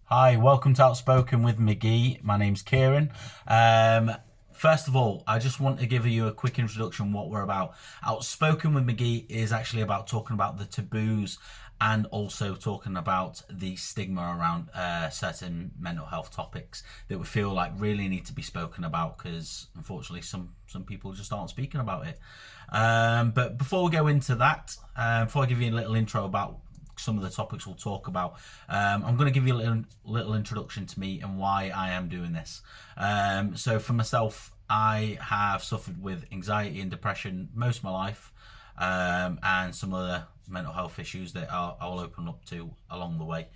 Hi, welcome to Outspoken with McGee. My name's Kieran. First of all, I just want to give you a quick introduction what we're about. Outspoken with McGee is actually about talking about the taboos and also talking about the stigma around certain mental health topics that we feel like really need to be spoken about because unfortunately some people just aren't speaking about it. But before we go into that, before I give you a little intro about some of the topics we'll talk about. I'm going to give you a little introduction to me and why I am doing this. So for myself, I have suffered with anxiety and depression most of my life, and some other mental health issues that I'll open up to along the way.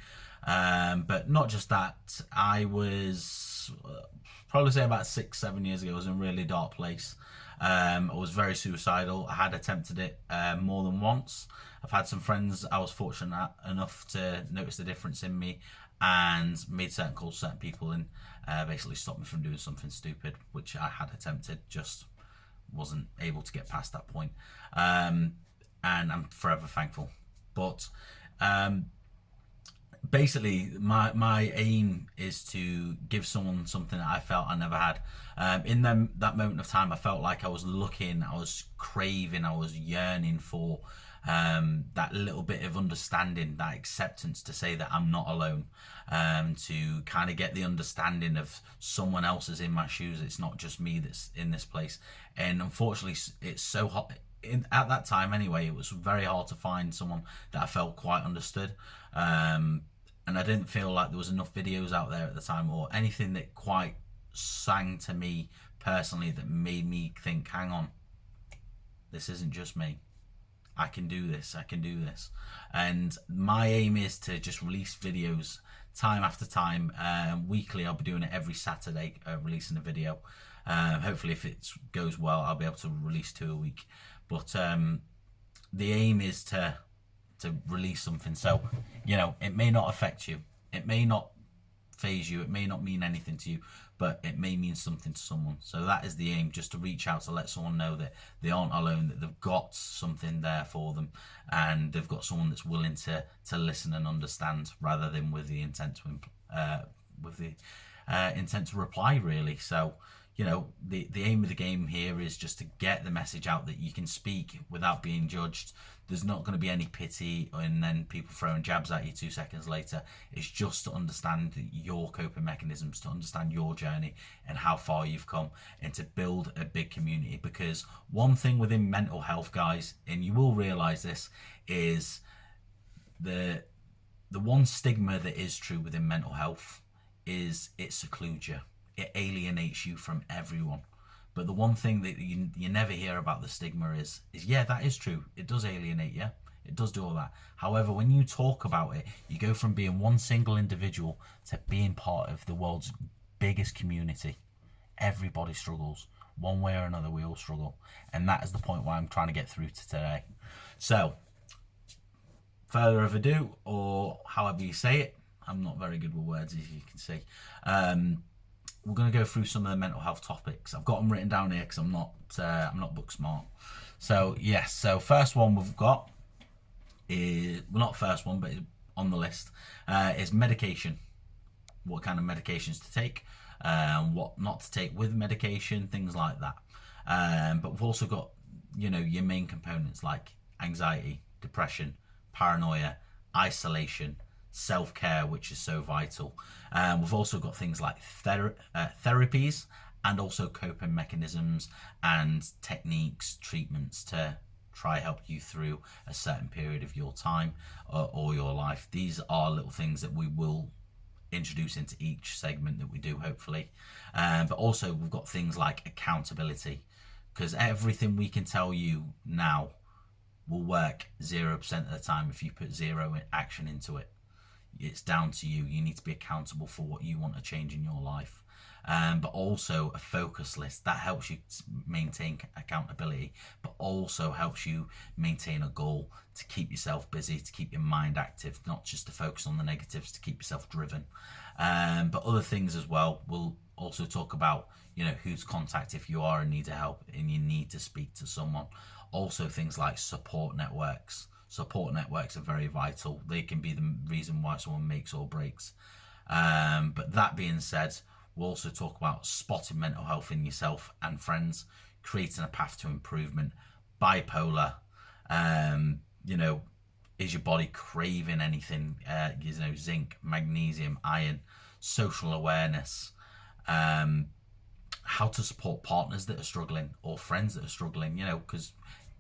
But not just that, I was probably say about 6-7 years ago, I was in a really dark place. I was very suicidal. I had attempted it more than once. I've had some friends I was fortunate enough to notice the difference in me and made certain calls, certain people, and basically stopped me from doing something stupid, which I had attempted, just wasn't able to get past that point. And I'm forever thankful. But basically my aim is to give someone something that I felt I never had. In that moment of time, I felt like I was looking, I was craving, I was yearning for that little bit of understanding, that acceptance to say that I'm not alone, to kind of get the understanding of someone else is in my shoes. It's not just me that's in this place. And unfortunately, it's so hot. At that time anyway, it was very hard to find someone that I felt quite understood. And I didn't feel like there was enough videos out there at the time or anything that quite sang to me personally that made me think, hang on, this isn't just me. I can do this, I can do this. And my aim is to just release videos time after time. Weekly, I'll be doing it every Saturday, releasing a video. Hopefully, if it goes well, I'll be able to release 2 a week. But the aim is to release something. So, it may not affect you. It may not phase you. It may not mean anything to you, but it may mean something to someone. So that is the aim, just to reach out to let someone know that they aren't alone, that they've got something there for them, and they've got someone that's willing to listen and understand, rather than with the intent to reply, really. So the aim of the game here is just to get the message out that you can speak without being judged. There's not going to be any pity and then people throwing jabs at you 2 seconds later. It's just to understand your coping mechanisms, to understand your journey and how far you've come, and to build a big community. Because one thing within mental health, guys, and you will realize this, is the one stigma that is true within mental health is it secludes you. It alienates you from everyone. But the one thing that you never hear about the stigma is yeah, that is true. It does alienate you. It does do all that. However, when you talk about it, you go from being one single individual to being part of the world's biggest community. Everybody struggles. One way or another, we all struggle. And that is the point why I'm trying to get through to today. So, further ado, or however you say it, I'm not very good with words, as you can see. We're going to go through some of the mental health topics. I've got them written down here because I'm not book smart. So yes, so first one we've got is, well, not first one, but on the list, is medication. What kind of medications to take, what not to take with medication, things like that. But we've also got, your main components like anxiety, depression, paranoia, isolation, self-care, which is so vital. We've also got things like therapies, and also coping mechanisms and techniques, treatments to try help you through a certain period of your time or your life. These are little things that we will introduce into each segment that we do, hopefully. But also we've got things like accountability, because everything we can tell you now will work 0% of the time if you put zero action into it. It's down to you. You need to be accountable for what you want to change in your life. But also a focus list that helps you maintain accountability, but also helps you maintain a goal to keep yourself busy, to keep your mind active, not just to focus on the negatives, to keep yourself driven. But other things as well. We'll also talk about, who to contact if you are in need of help and you need to speak to someone. Also things like support networks. Support networks are very vital. They can be the reason why someone makes or breaks. But that being said, we'll also talk about spotting mental health in yourself and friends, creating a path to improvement, bipolar, you know, is your body craving anything, you know, zinc, magnesium, iron, social awareness, how to support partners that are struggling or friends that are struggling, you know, because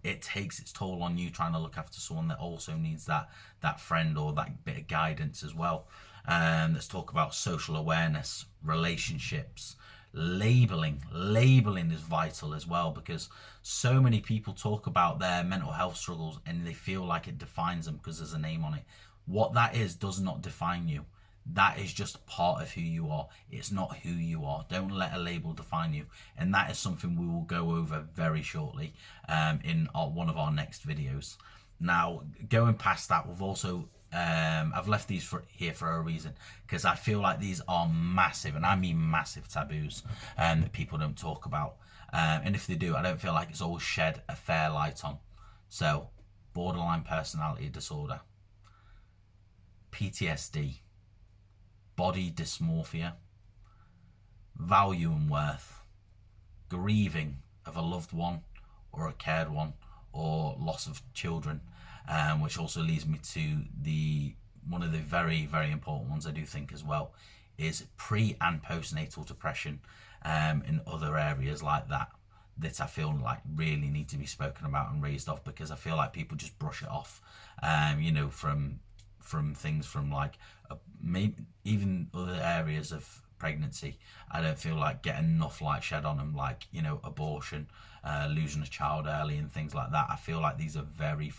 it takes its toll on you trying to look after someone that also needs that friend or that bit of guidance as well. Let's talk about social awareness, relationships, labeling. Labeling is vital as well, because so many people talk about their mental health struggles and they feel like it defines them because there's a name on it. What that is does not define you. That is just part of who you are. It's not who you are. Don't let a label define you. And that is something we will go over very shortly in one of our next videos. Now, going past that, we've also I've left these here for a reason, because I feel like these are massive, and I mean massive, taboos that people don't talk about. And if they do, I don't feel like it's always shed a fair light on. So, borderline personality disorder, PTSD, body dysmorphia, value and worth, grieving of a loved one or a cared one, or loss of children, which also leads me to one of the very, very important ones I do think as well, is pre and postnatal depression, in other areas like that I feel like really need to be spoken about and raised off, because I feel like people just brush it off, you know, from things from like maybe even other areas of pregnancy. I don't feel like get enough light shed on them, like, you know, abortion, losing a child early and things like that. I feel like these are very,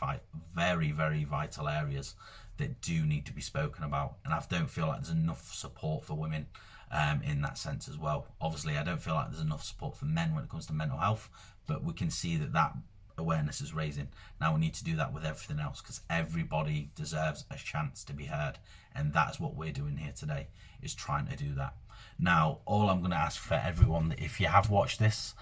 very vital areas that do need to be spoken about, and I don't feel like there's enough support for women in that sense as well. Obviously, I don't feel like there's enough support for men when it comes to mental health, but we can see that awareness is raising. Now we need to do that with everything else, because everybody deserves a chance to be heard, and that's what we're doing here today, is trying to do that. Now, all I'm going to ask for everyone, that if you have watched this,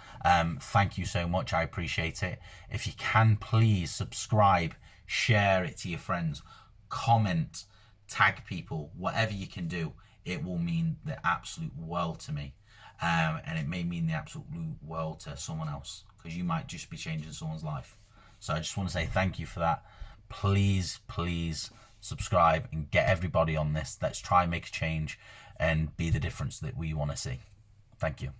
thank you so much, I appreciate it. If you can, please subscribe, share it to your friends, comment, tag people, whatever you can do. It will mean the absolute world to me, and it may mean the absolute world to someone else, because you might just be changing someone's life. So I just want to say thank you for that. Please subscribe and get everybody on this. Let's try and make a change and be the difference that we want to see. Thank you.